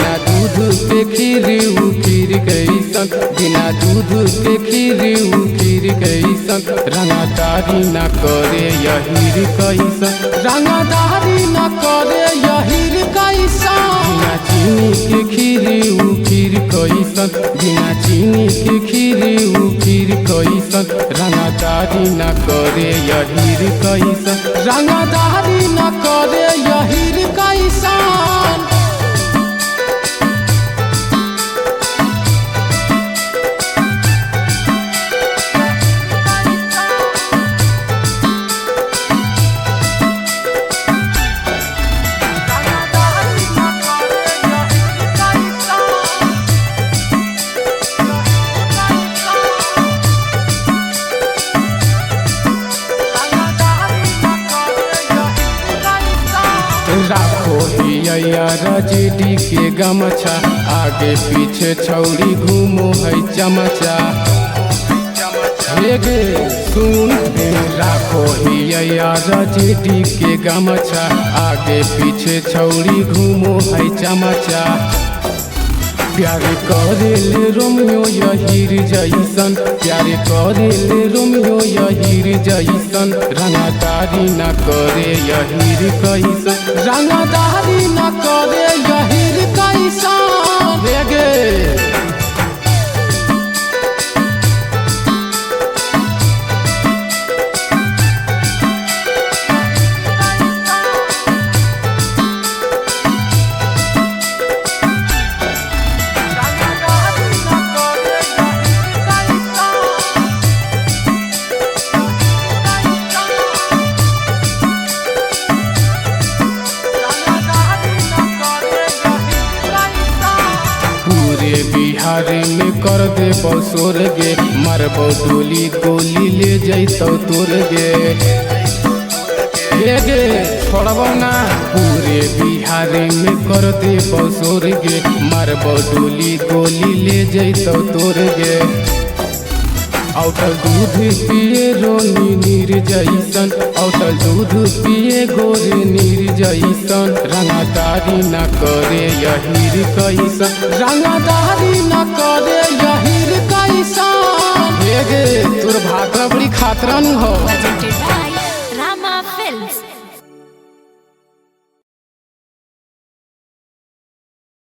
बिना दूध के खीर उ खीर कैसन, बिना दूध के खीर उ खीर कैसन, रंगदारी न करे यहीर कैसन, रंगदारी न करे यहीर कैसन। बिना चीनी के खीर उ खीर कैसन, बिना चीनी के खीर उ खीर कैसन, रंगदारी न करे यहीर कैसन, रंगदारी न करे यहीर कैसन। राखो हिया रजडी के गमछा, आगे पीछे छौरी घूमो है चमचा। हे गे सुन राखो हिया रजडी के गमछा, आगे पीछे छौरी घूमो है चमचा। प्यार करेले रोमियो यहीर जैसन, प्यार करेले रोमियो यहीर जैसन, रंगदारी न करे यहीर कैसन, रंगदारी न करे यहीर कैसन। हे गे बिहार में कर दे बसोर गे, मारबो डोली गोली ले जैतो तोर गे। हे गे छोड़बो ना, पूरे बिहार में कर दे बसोर गे, मारबो डोली गोली ले जैतो तोर गे। औटल दूध पिए रोनी नीर जैसन, औटल दूध पिए गोरे नीर जैसन, रंगदारी न करे यहीर कैसन, रंगदारी न करे यहीर कैसन। हे गे तोर भात बड़ी खातरन हो।